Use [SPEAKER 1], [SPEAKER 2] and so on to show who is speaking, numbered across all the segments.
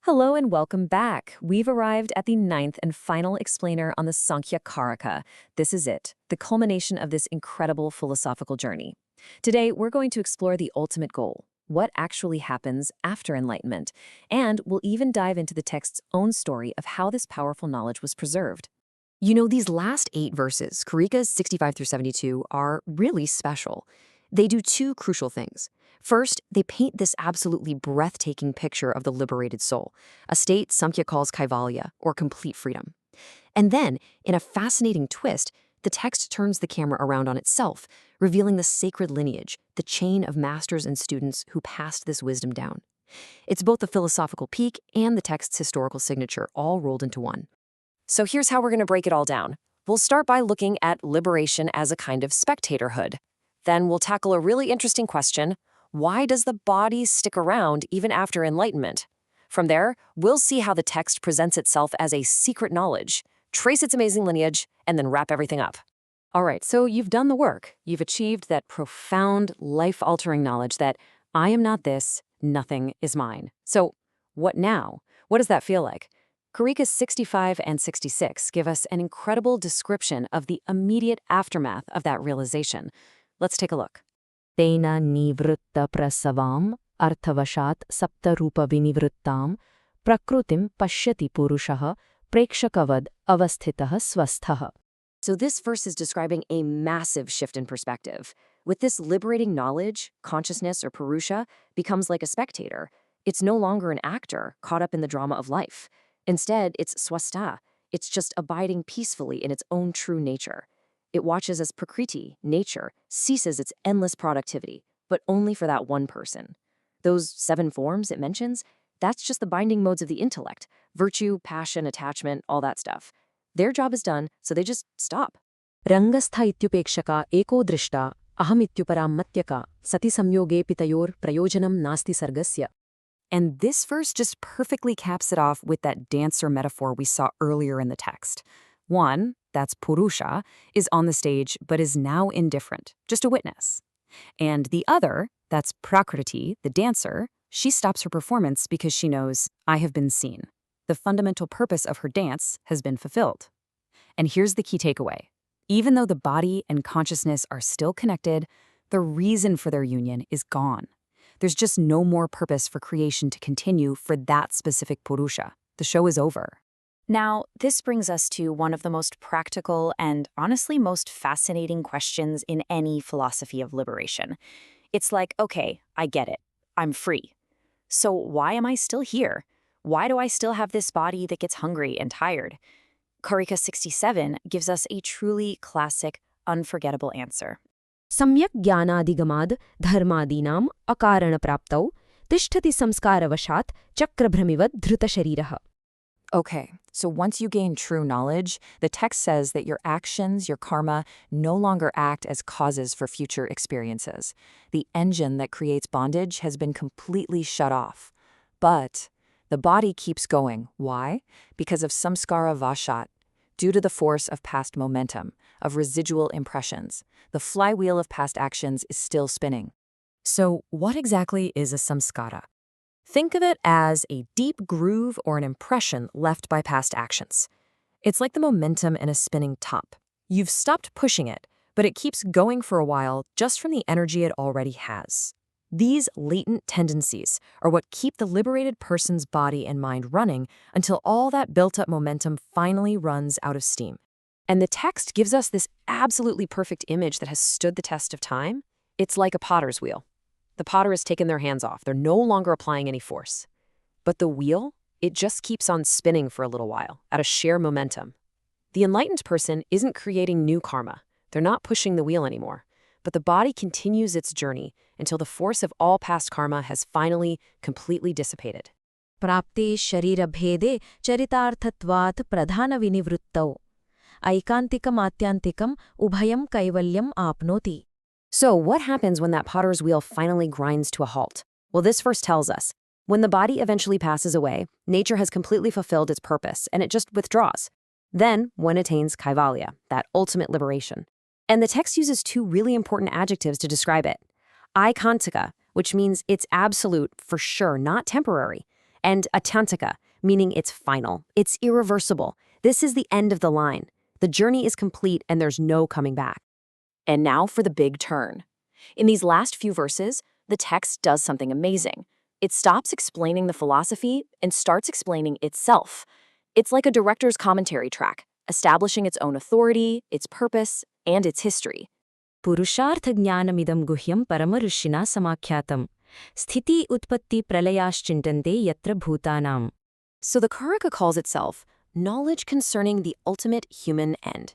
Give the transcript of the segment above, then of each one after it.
[SPEAKER 1] Hello and welcome back. We've arrived at the ninth and final explainer on the Samkhya Karika. This is it, the culmination of this incredible philosophical journey. Today, we're going to explore the ultimate goal, what actually happens after enlightenment, and we'll even dive into the text's own story of how this powerful knowledge was preserved. You know, these last 8 verses, Karikas 65 through 72, are really special. They do 2 crucial things. First, they paint this absolutely breathtaking picture of the liberated soul, a state Samkhya calls kaivalya, or complete freedom. And then, in a fascinating twist, the text turns the camera around on itself, revealing the sacred lineage, the chain of masters and students who passed this wisdom down. It's both the philosophical peak and the text's historical signature, all rolled into one. So here's how we're going to break it all down. We'll start by looking at liberation as a kind of spectatorhood. Then we'll tackle a really interesting question. Why does the body stick around even after enlightenment? From there, we'll see how the text presents itself as a secret knowledge, trace its amazing lineage, and then wrap everything up. All right, so you've done the work. You've achieved that profound, life-altering knowledge that I am not this, nothing is mine. So what now? What does that feel like? Karikas 65 and 66 give us an incredible description of the immediate aftermath of that realization. Let's take a look.
[SPEAKER 2] Tena nivritta prasavam arthavashat saptarupa vinivrittam prakrutim pashyati purushaha prekshakavad avasthitah swasthaha.
[SPEAKER 1] So this verse is describing a massive shift in perspective. With this liberating knowledge, consciousness or purusha becomes like a spectator. It's no longer an actor caught up in the drama of life. Instead, it's swastha. It's just abiding peacefully in its own true nature. It watches as Prakriti, nature, ceases its endless productivity, but only for that one person. Those 7 forms it mentions, that's just the binding modes of the intellect, virtue, passion, attachment, all that stuff. Their job is done, so they just stop.
[SPEAKER 2] Rangastha ityupekshaka eko drishta aham ityuparam matyaka sati samyoge pitayor prayojanam nasti sargasya.
[SPEAKER 1] And this verse just perfectly caps it off with that dancer metaphor we saw earlier in the text. One, that's Purusha, is on the stage but is now indifferent, just a witness. And the other, that's Prakriti, the dancer, she stops her performance because she knows, I have been seen. The fundamental purpose of her dance has been fulfilled. And here's the key takeaway. Even though the body and consciousness are still connected, the reason for their union is gone. There's just no more purpose for creation to continue for that specific Purusha. The show is over.
[SPEAKER 3] Now, this brings us to one of the most practical and honestly most fascinating questions in any philosophy of liberation. It's like, okay, I get it. I'm free. So why am I still here? Why do I still have this body that gets hungry and tired? Karika 67 gives us a truly classic, unforgettable answer.
[SPEAKER 2] Samyak jnanadigamad dharmadinam akarana praptau tishtati samskaravashat chakrabhramivad dhruta shariraha.
[SPEAKER 1] Okay, so once you gain true knowledge, the text says that your actions, your karma, no longer act as causes for future experiences. The engine that creates bondage has been completely shut off. But the body keeps going. Why? Because of samskara vashat, due to the force of past momentum, of residual impressions. The flywheel of past actions is still spinning. So what exactly is a samskara? Think of it as a deep groove or an impression left by past actions. It's like the momentum in a spinning top. You've stopped pushing it, but it keeps going for a while just from the energy it already has. These latent tendencies are what keep the liberated person's body and mind running until all that built-up momentum finally runs out of steam. And the text gives us this absolutely perfect image that has stood the test of time. It's like a potter's wheel. The potter has taken their hands off. They're no longer applying any force. But the wheel, it just keeps on spinning for a little while, at a sheer momentum. The enlightened person isn't creating new karma. They're not pushing the wheel anymore. But the body continues its journey until the force of all past karma has finally, completely dissipated.
[SPEAKER 2] Prapte sharirabhede charitarthatvat pradhana vinivruttau aikantikam atyantikam ubhayam kaivalyam apnoti.
[SPEAKER 1] So what happens when that potter's wheel finally grinds to a halt? Well, this verse tells us, when the body eventually passes away, nature has completely fulfilled its purpose, and it just withdraws. Then, one attains kaivalya, that ultimate liberation. And the text uses 2 really important adjectives to describe it. Aikantika, which means it's absolute, for sure, not temporary.
[SPEAKER 3] and atantika, meaning it's final. It's irreversible. This is the end of the line. The journey is complete and there's no coming back.
[SPEAKER 1] And now for the big turn. In these last few verses, the text does something amazing. It stops explaining the philosophy and starts explaining itself. It's like a director's commentary track, establishing its own authority, its purpose, and its history.
[SPEAKER 3] Purushartha jnanamidam guhyam paramarishina samakyatam. Sthiti utpatti pralayashchintante yatra bhutanam. So the Karika calls itself knowledge concerning the ultimate human end.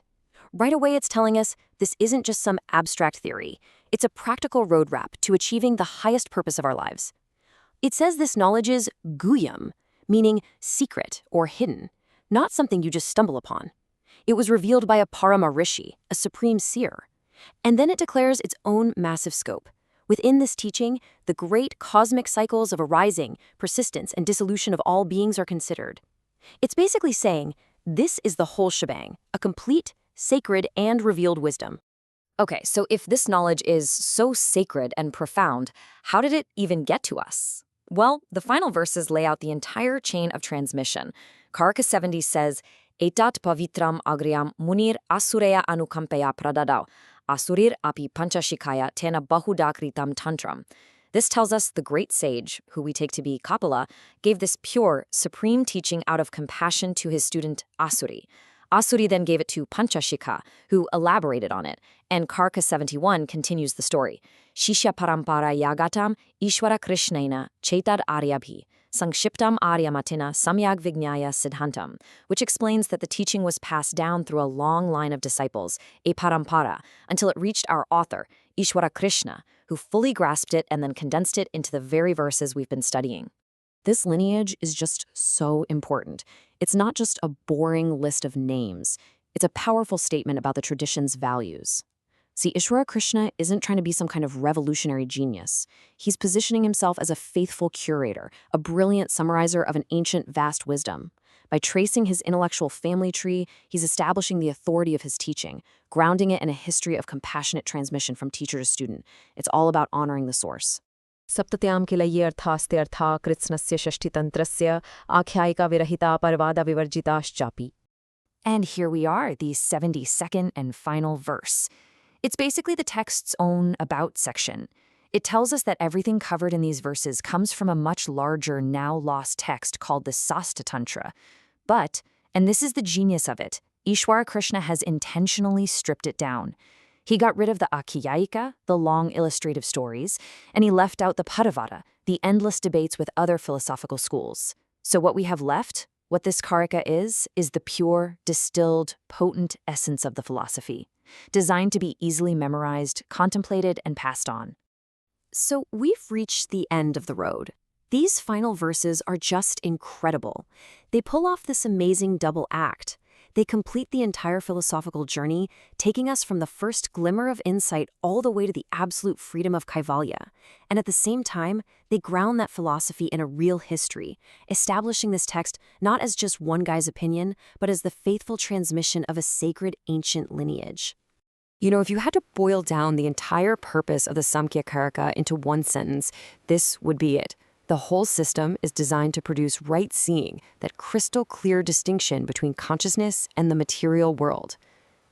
[SPEAKER 3] Right away it's telling us this isn't just some abstract theory. It's a practical roadmap to achieving the highest purpose of our lives. It says this knowledge is guhyam, meaning secret or hidden, not something you just stumble upon. It was revealed by a Parama Rishi, a supreme seer. And then it declares its own massive scope. Within this teaching, the great cosmic cycles of arising, persistence, and dissolution of all beings are considered. It's basically saying, this is the whole shebang, a complete, sacred, and revealed wisdom.
[SPEAKER 1] Okay, so if this knowledge is so sacred and profound, how did it even get to us? Well, the final verses lay out the entire chain of transmission. Karika 70 says, Etat pavitram agriam munir asureya anukampeya pradadau, asurir api panchashikaya tena bahudakritam tantram. This tells us the great sage, who we take to be Kapila, gave this pure, supreme teaching out of compassion to his student Asuri. Asuri then gave it to Panchashika, who elaborated on it, and Karika 71 continues the story. Shishya parampara yagatam Ishwara Krishnena Chaitad Aryabhi, Sankshiptam Aryamatina Samyag Vignaya Siddhantam, which explains that the teaching was passed down through a long line of disciples, a parampara, until it reached our author, Ishwara Krishna, who fully grasped it and then condensed it into the very verses we've been studying. This lineage is just so important. It's not just a boring list of names. It's a powerful statement about the tradition's values. See, Ishwara Krishna isn't trying to be some kind of revolutionary genius. He's positioning himself as a faithful curator, a brilliant summarizer of an ancient, vast wisdom. By tracing his intellectual family tree, he's establishing the authority of his teaching, grounding it in a history of compassionate transmission from teacher to student. It's all about honoring the source.
[SPEAKER 2] सप्तत्यां किल ये अर्थास्ते अर्था कृत्स्नस्य षष्ठितन्त्रस्य आख्यायिका विरहिता परवादा विवर्जिताश्चापि.
[SPEAKER 1] And here we are, the 72nd and final verse. It's basically the text's own about section. It tells us that everything covered in these verses comes from a much larger, now lost text called the Sasta Tantra. But, and this is the genius of it, Ishwara Krishna has intentionally stripped it down. He got rid of the Akhyaika, the long illustrative stories, and he left out the Paravada, the endless debates with other philosophical schools. So what we have left, what this Karika is the pure, distilled, potent essence of the philosophy, designed to be easily memorized, contemplated, and passed on. So we've reached the end of the road. These final verses are just incredible. They pull off this amazing double act. They complete the entire philosophical journey, taking us from the first glimmer of insight all the way to the absolute freedom of Kaivalya. And at the same time, they ground that philosophy in a real history, establishing this text not as just one guy's opinion, but as the faithful transmission of a sacred ancient lineage. You know, if you had to boil down the entire purpose of the Samkhya Karika into one sentence, this would be it. The whole system is designed to produce right seeing, that crystal clear distinction between consciousness and the material world.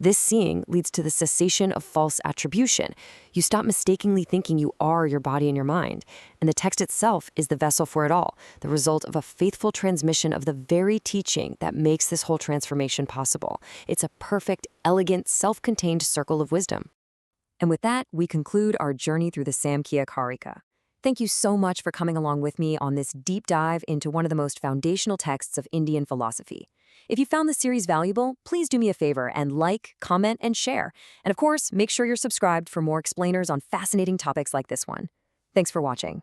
[SPEAKER 1] This seeing leads to the cessation of false attribution. You stop mistakenly thinking you are your body and your mind. And the text itself is the vessel for it all, the result of a faithful transmission of the very teaching that makes this whole transformation possible. It's a perfect, elegant, self-contained circle of wisdom. And with that, we conclude our journey through the Samkhya Karika. Thank you so much for coming along with me on this deep dive into one of the most foundational texts of Indian philosophy. If you found this series valuable, please do me a favor and like, comment, and share. And of course, make sure you're subscribed for more explainers on fascinating topics like this one. Thanks for watching.